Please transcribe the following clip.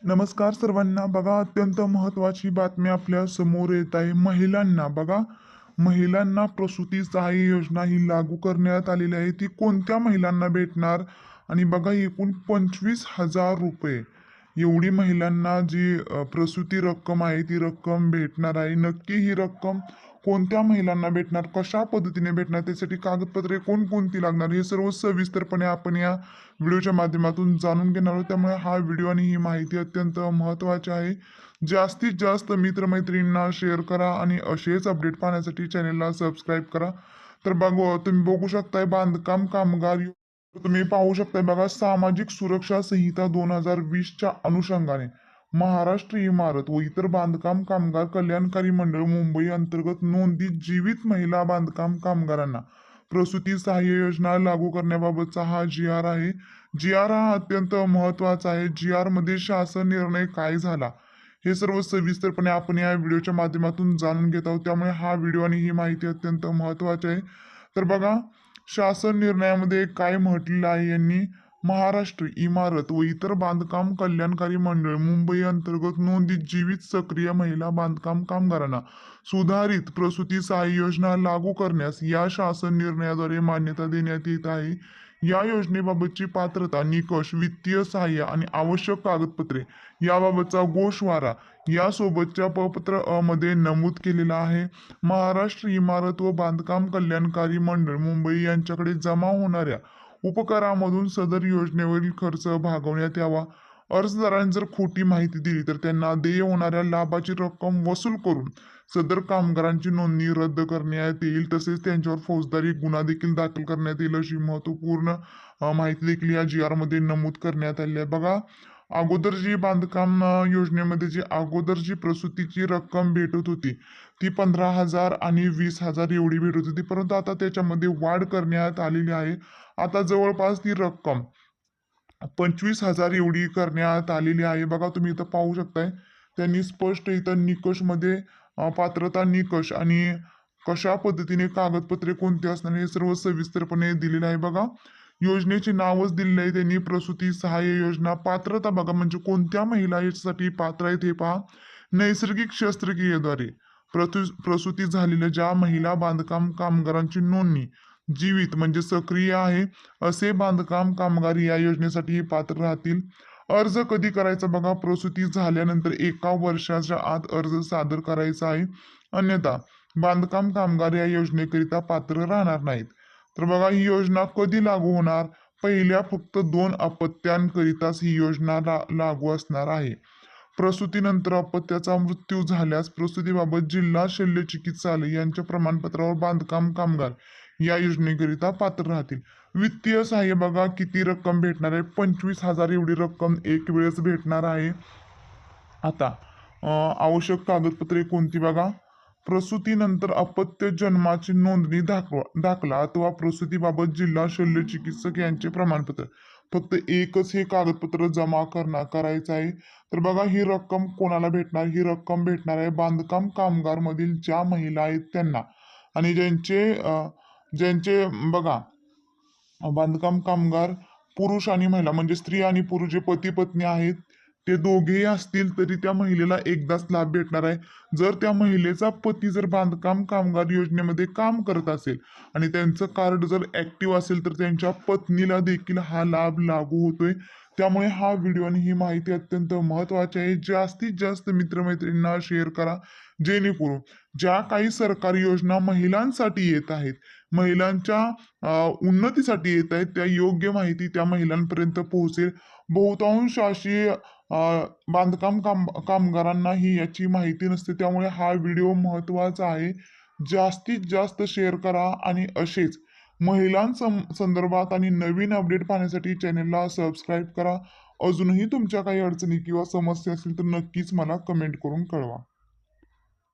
नमस्कार सर्वांना. बघा, अत्यंत महत्त्वाची बातमी आपल्या समोर येत आहे. महिलांना बघा, महिलांना प्रसूती सहाय्य योजना ही लागू करण्यात आलेली आहे. ती कोणत्या महिलांना भेटणार? आणि बघा, एकूण ₹25,000 एवढी महिलांना जी प्रसूती रक्कम आहे ती रक्कम भेटणार आहे. नक्की ही रक्कम कोणत्या महिलांना भेटणार, कशा पद्धतीने भेटणार, त्यासाठी कागदपत्रे कोणकोणती लागणार, हे सर्व सविस्तरपणे आपण या व्हिडिओच्या माध्यमातून जाणून घेणार आहोत. त्यामुळे हा व्हिडिओ आणि ही माहिती अत्यंत महत्त्वाची आहे. जास्तीत जास्त मित्रमैत्रिणींना शेअर करा आणि असेच अपडेट पाहण्यासाठी चॅनलला सबस्क्राईब करा. तर तुम्ही बघू शकताय बांधकाम कामगार तुम्ही पाहू शकताय बघा, सामाजिक सुरक्षा संहिता 2020च्या अनुषंगाने महाराष्ट्र इमारत व इतर बांधकाम कामगार कल्याणकारी मंडळ मुंबई अंतर्गत नोंदीत जीवित महिला बांधकाम कामगारांना प्रसूती सहाय्य योजना लागू करण्याबाबतचा हा जी आर आहे. जी आर हा अत्यंत महत्वाचा आहे. जी आर मध्ये शासन निर्णय काय झाला, हे सर्व सविस्तरपणे आपण या व्हिडिओच्या माध्यमातून जाणून घेत आहोत. त्यामुळे हा व्हिडिओ आणि ही माहिती अत्यंत महत्वाची आहे. तर बघा, शासन निर्णयामध्ये काय म्हटलेलं आहे यांनी, महाराष्ट्र इमारत व इतर बांधकाम कल्याणकारी मंडळ मुंबई अंतर्गत नोंदीत जीवित सक्रिय महिला बांधकाम कामगारांना सुधारित प्रसूती सहाय्य योजना लागू करण्यास या शासन निर्णयाद्वारे मान्यता देण्यात येत आहे. या योजनेबाबतची पात्रता, निकष, वित्तीय सहाय्य आणि आवश्यक कागदपत्रे याबाबतचा गोषवारा यासोबतच्या पत्र मध्ये नमूद केलेला आहे. महाराष्ट्र इमारत व बांधकाम कल्याणकारी मंडळ मुंबई यांच्याकडे जमा होणाऱ्या उपकरामधून सदर योजनेवरील खर्च भागवण्यात यावा. अर्जदारांनी जर खोटी माहिती दिली तर त्यांना देय होणाऱ्या लाभाची रक्कम वसूल करून सदर कामगारांची नोंदणी रद्द करण्यात येईल. तसेच त्यांच्यावर फौजदारी गुन्हा देखील दाखल करण्यात येईल, अशी महत्वपूर्ण माहिती देखील या जी आर मध्ये नमूद करण्यात आली आहे. बघा, अगोदर जी बांधकाम योजनेमध्ये जी अगोदर जी प्रसूतीची रक्कम भेटत होती ती 15,000 आणि 20,000 एवढी भेटत होती, परंतु आता त्याच्यामध्ये वाढ करण्यात आलेली आहे. आता जवळपास ती रक्कम 25,000 एवढी करण्यात आलेली आहे. बघा, तुम्ही इथं पाहू शकताय, त्यांनी स्पष्ट इथं निकषमध्ये पात्रता निकष आणि कशा पद्धतीने कागदपत्रे कोणती असणार हे सर्व सविस्तरपणे दिलेलं आहे. बघा, योजनेचे नावच दिलेलं आहे त्यांनी, प्रसूती सहाय्य योजना. पात्रता बघा, म्हणजे कोणत्या महिला याच्यासाठी पात्र आहेत हे पहा. नैसर्गिक शस्त्रक्रियेद्वारे प्रसूती झालेल्या ज्या महिला बांधकाम कामगारांची नोंदणी जीवित म्हणजे सक्रिय आहे असे बांधकाम कामगार या योजनेसाठी पात्र राहतील. अर्ज कधी करायचा बघा, प्रसूती झाल्यानंतर 1 वर्षाच्या आत अर्ज सादर करायचा आहे. अन्यथा बांधकाम कामगार या योजनेकरिता पात्र राहणार नाहीत. तर बघा, ही योजना कधी लागू होणार? पहिल्या फक्त 2 अपत्यांकरिताच ही योजना लागू असणार आहे. प्रसूतीनंतर अपत्याचा मृत्यू झाल्यास प्रसूतीबाबत जिल्हा शल्य चिकित्सालय यांच्या प्रमाणपत्रावर बांधकाम कामगार या योजनेकरिता पात्र राहतील. वित्तीय सहाय्य बघा, किती रक्कम भेटणार आहे? 25,000 एवढी रक्कम एक वेळेस भेटणार आहे. आता आवश्यक कागदपत्रे कोणती बघा, प्रसूतीनंतर अपत्य जन्माची नोंदणी दाखला अथवा प्रसूतीबाबत जिल्हा शल्य चिकित्सक यांचे प्रमाणपत्र. फक्त एकच हे कागदपत्र जमा करायचं आहे. तर बघा, ही रक्कम कोणाला भेटणार? ही रक्कम भेटणार आहे बांधकाम कामगार मधील ज्या महिला आहेत त्यांना, आणि ज्यांचे बघा, बांधकाम कामगार पुरुष आणि महिला म्हणजे स्त्री आणि पुरुष जे पती पत्नी आहेत ते दोघेही असतील तरी त्या महिलेला एकदाच लाभ भेटणार आहे. जर त्या महिलेचा पती जर बांधकाम कामगार योजनेमध्ये काम करत असेल आणि त्यांचं कार्ड जर ऍक्टिव्ह असेल तर त्यांच्या पत्नीला देखील हा लाभ लागू होतोय. त्यामुळे हा व्हिडिओ आणि ही माहिती अत्यंत महत्वाची आहे. जास्तीत जास्त मित्रमैत्रिणींना शेअर करा, जेणेकरून ज्या काही सरकारी योजना महिलांसाठी येत आहेत, महिलांच्या उन्नतीसाठी येत आहेत, त्या योग्य माहिती त्या महिलांपर्यंत पोहोचेल. बहुतांश अशी कामगारांना ही याची माहिती नसते. त्यामुळे हा व्हिडिओ महत्वाचा आहे. जास्तीत जास्त शेअर करा आणि असेच संदर्भात आणि नवीन अपडेट पाहण्यासाठी चॅनलला सबस्क्राईब करा. अजूनही तुमच्या काही अडचणी किंवा समस्या असतील तर नक्कीच मला कमेंट करून कळवा.